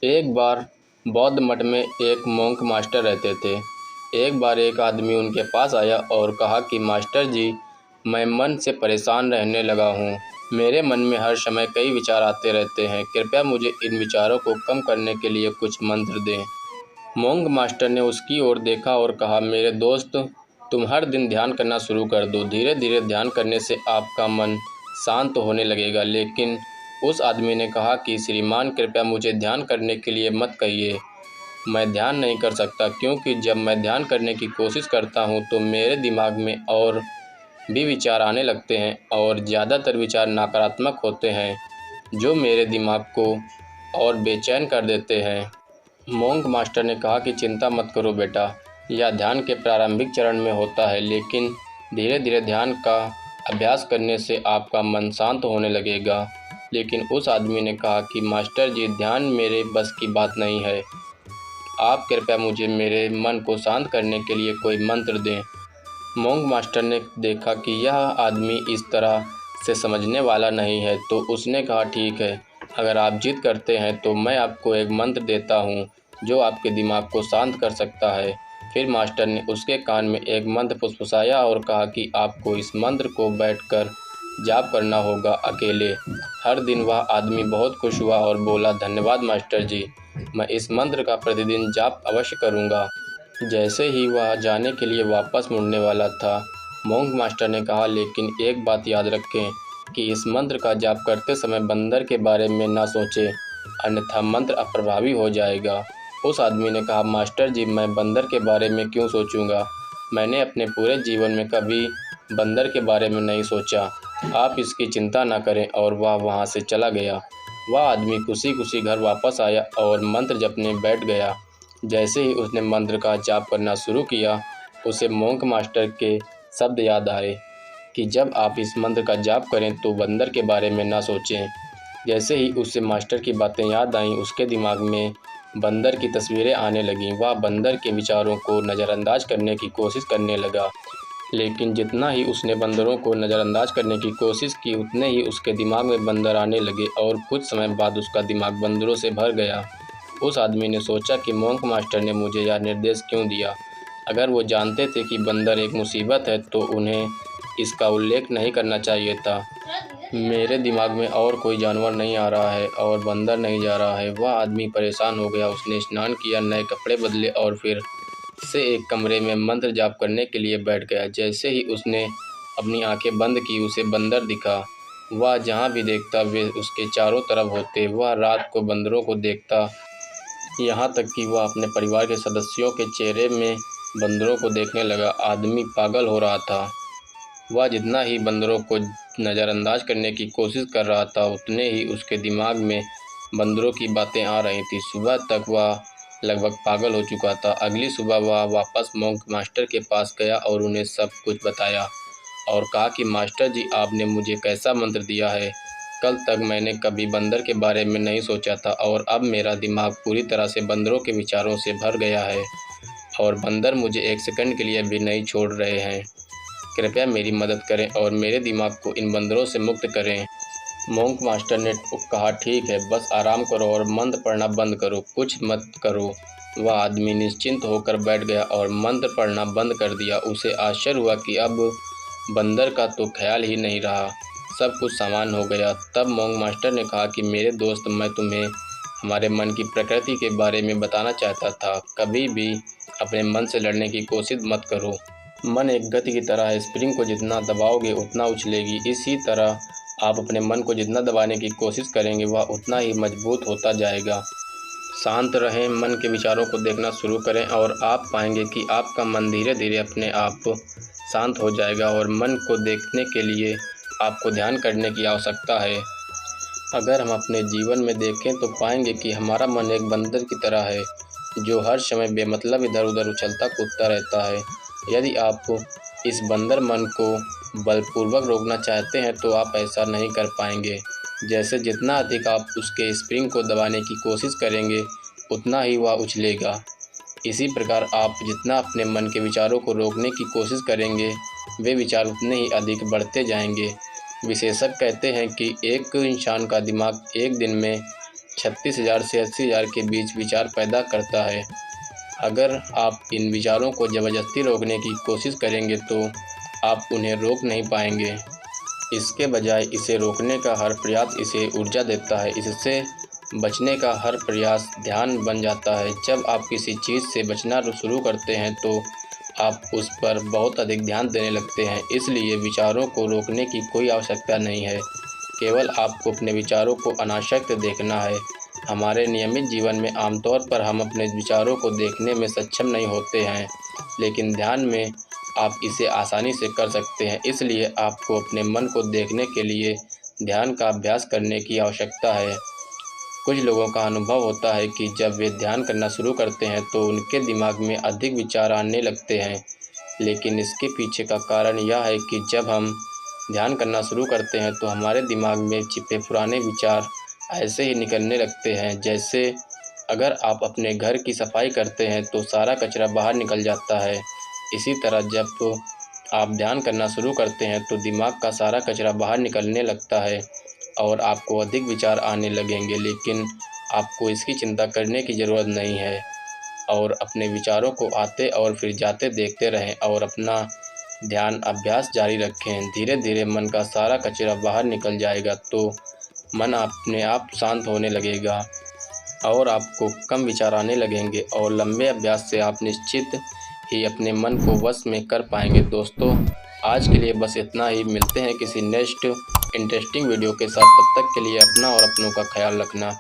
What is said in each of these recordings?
एक बार बौद्ध मठ में एक मोंक मास्टर रहते थे। एक बार एक आदमी उनके पास आया और कहा कि मास्टर जी, मैं मन से परेशान रहने लगा हूँ। मेरे मन में हर समय कई विचार आते रहते हैं। कृपया मुझे इन विचारों को कम करने के लिए कुछ मंत्र दें। मोंक मास्टर ने उसकी ओर देखा और कहा, मेरे दोस्त, तुम हर दिन ध्यान करना शुरू कर दो। धीरे धीरे ध्यान करने से आपका मन शांत होने लगेगा। लेकिन उस आदमी ने कहा कि श्रीमान, कृपया मुझे ध्यान करने के लिए मत कहिए। मैं ध्यान नहीं कर सकता, क्योंकि जब मैं ध्यान करने की कोशिश करता हूँ तो मेरे दिमाग में और भी विचार आने लगते हैं और ज़्यादातर विचार नकारात्मक होते हैं, जो मेरे दिमाग को और बेचैन कर देते हैं। मोंक मास्टर ने कहा कि चिंता मत करो बेटा, यह ध्यान के प्रारंभिक चरण में होता है, लेकिन धीरे धीरे ध्यान का अभ्यास करने से आपका मन शांत होने लगेगा। लेकिन उस आदमी ने कहा कि मास्टर जी, ध्यान मेरे बस की बात नहीं है। आप कृपया मुझे मेरे मन को शांत करने के लिए कोई मंत्र दें। मोंक मास्टर ने देखा कि यह आदमी इस तरह से समझने वाला नहीं है, तो उसने कहा, ठीक है, अगर आप जिद करते हैं तो मैं आपको एक मंत्र देता हूँ जो आपके दिमाग को शांत कर सकता है। फिर मास्टर ने उसके कान में एक मंत्र फुसफुसाया और कहा कि आपको इस मंत्र को बैठकर जाप करना होगा, अकेले। हर दिन वह आदमी बहुत खुश हुआ और बोला, धन्यवाद मास्टर जी, मैं इस मंत्र का प्रतिदिन जाप अवश्य करूँगा। जैसे ही वह जाने के लिए वापस मुड़ने वाला था, मोंक मास्टर ने कहा, लेकिन एक बात याद रखें कि इस मंत्र का जाप करते समय बंदर के बारे में ना सोचें, अन्यथा मंत्र अप्रभावी हो जाएगा। उस आदमी ने कहा, मास्टर जी, मैं बंदर के बारे में क्यों सोचूंगा? मैंने अपने पूरे जीवन में कभी बंदर के बारे में नहीं सोचा। आप इसकी चिंता ना करें। और वह वहाँ से चला गया। वह आदमी खुशी खुशी घर वापस आया और मंत्र जपने बैठ गया। जैसे ही उसने मंत्र का जाप करना शुरू किया, उसे मोंक मास्टर के शब्द याद आए कि जब आप इस मंत्र का जाप करें तो बंदर के बारे में ना सोचें। जैसे ही उसे मास्टर की बातें याद आईं, उसके दिमाग में बंदर की तस्वीरें आने लगीं। वह बंदर के विचारों को नज़रअंदाज करने की कोशिश करने लगा, लेकिन जितना ही उसने बंदरों को नज़रअंदाज करने की कोशिश की, उतने ही उसके दिमाग में बंदर आने लगे और कुछ समय बाद उसका दिमाग बंदरों से भर गया। उस आदमी ने सोचा कि मोंक मास्टर ने मुझे यह निर्देश क्यों दिया? अगर वो जानते थे कि बंदर एक मुसीबत है तो उन्हें इसका उल्लेख नहीं करना चाहिए था। मेरे दिमाग में और कोई जानवर नहीं आ रहा है और बंदर नहीं जा रहा है। वह आदमी परेशान हो गया। उसने स्नान किया, नए कपड़े बदले और फिर से एक कमरे में मंत्र जाप करने के लिए बैठ गया। जैसे ही उसने अपनी आंखें बंद की, उसे बंदर दिखा। वह जहाँ भी देखता वे उसके चारों तरफ होते। वह रात को बंदरों को देखता, यहाँ तक कि वह अपने परिवार के सदस्यों के चेहरे में बंदरों को देखने लगा। आदमी पागल हो रहा था। वह जितना ही बंदरों को नज़रअंदाज करने की कोशिश कर रहा था, उतने ही उसके दिमाग में बंदरों की बातें आ रही थी। सुबह तक वह लगभग पागल हो चुका था। अगली सुबह वह वापस मोंक मास्टर के पास गया और उन्हें सब कुछ बताया और कहा कि मास्टर जी, आपने मुझे कैसा मंत्र दिया है? कल तक मैंने कभी बंदर के बारे में नहीं सोचा था और अब मेरा दिमाग पूरी तरह से बंदरों के विचारों से भर गया है और बंदर मुझे एक सेकंड के लिए भी नहीं छोड़ रहे हैं। कृपया मेरी मदद करें और मेरे दिमाग को इन बंदरों से मुक्त करें। मोंक मास्टर ने कहा, ठीक है, बस आराम करो और मंत्र पढ़ना बंद करो, कुछ मत करो। वह आदमी निश्चिंत होकर बैठ गया और मंत्र पढ़ना बंद कर दिया। उसे आश्चर्य हुआ कि अब बंदर का तो ख्याल ही नहीं रहा, सब कुछ सामान्य हो गया। तब मोंक मास्टर ने कहा कि मेरे दोस्त, मैं तुम्हें हमारे मन की प्रकृति के बारे में बताना चाहता था। कभी भी अपने मन से लड़ने की कोशिश मत करो। मन एक गति की तरह है, स्प्रिंग को जितना दबाओगे उतना उछलेगी। इसी तरह आप अपने मन को जितना दबाने की कोशिश करेंगे, वह उतना ही मजबूत होता जाएगा। शांत रहें, मन के विचारों को देखना शुरू करें और आप पाएंगे कि आपका मन धीरे धीरे अपने आप शांत हो जाएगा। और मन को देखने के लिए आपको ध्यान करने की आवश्यकता है। अगर हम अपने जीवन में देखें तो पाएंगे कि हमारा मन एक बंदर की तरह है, जो हर समय बेमतलब इधर उधर उछलता कूदता रहता है। यदि आप इस बंदर मन को बलपूर्वक रोकना चाहते हैं तो आप ऐसा नहीं कर पाएंगे। जैसे जितना अधिक आप उसके स्प्रिंग को दबाने की कोशिश करेंगे, उतना ही वह उछलेगा। इसी प्रकार आप जितना अपने मन के विचारों को रोकने की कोशिश करेंगे, वे विचार उतने ही अधिक बढ़ते जाएंगे। विशेषज्ञ कहते हैं कि एक इंसान का दिमाग एक दिन में 36,000 से 80,000 के बीच विचार पैदा करता है। अगर आप इन विचारों को ज़बरदस्ती रोकने की कोशिश करेंगे तो आप उन्हें रोक नहीं पाएंगे। इसके बजाय इसे रोकने का हर प्रयास इसे ऊर्जा देता है। इससे बचने का हर प्रयास ध्यान बन जाता है। जब आप किसी चीज़ से बचना शुरू करते हैं तो आप उस पर बहुत अधिक ध्यान देने लगते हैं। इसलिए विचारों को रोकने की कोई आवश्यकता नहीं है, केवल आपको अपने विचारों को अनासक्त देखना है। हमारे नियमित जीवन में आमतौर पर हम अपने विचारों को देखने में सक्षम नहीं होते हैं, लेकिन ध्यान में आप इसे आसानी से कर सकते हैं। इसलिए आपको अपने मन को देखने के लिए ध्यान का अभ्यास करने की आवश्यकता है। कुछ लोगों का अनुभव होता है कि जब वे ध्यान करना शुरू करते हैं तो उनके दिमाग में अधिक विचार आने लगते हैं, लेकिन इसके पीछे का कारण यह है कि जब हम ध्यान करना शुरू करते हैं तो हमारे दिमाग में छिपे पुराने विचार ऐसे ही निकलने लगते हैं, जैसे अगर आप अपने घर की सफाई करते हैं तो सारा कचरा बाहर निकल जाता है। इसी तरह जब आप ध्यान करना शुरू करते हैं तो दिमाग का सारा कचरा बाहर निकलने लगता है और आपको अधिक विचार आने लगेंगे, लेकिन आपको इसकी चिंता करने की ज़रूरत नहीं है और अपने विचारों को आते और फिर जाते देखते रहें और अपना ध्यान अभ्यास जारी रखें। धीरे धीरे मन का सारा कचरा बाहर निकल जाएगा तो मन अपने आप शांत होने लगेगा और आपको कम विचार आने लगेंगे और लंबे अभ्यास से आप निश्चित ही अपने मन को वश में कर पाएंगे। दोस्तों, आज के लिए बस इतना ही। मिलते हैं किसी नेक्स्ट इंटरेस्टिंग वीडियो के साथ। तब तक के लिए अपना और अपनों का ख्याल रखना।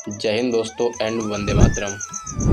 जय हिंद दोस्तों एंड वंदे मातरम।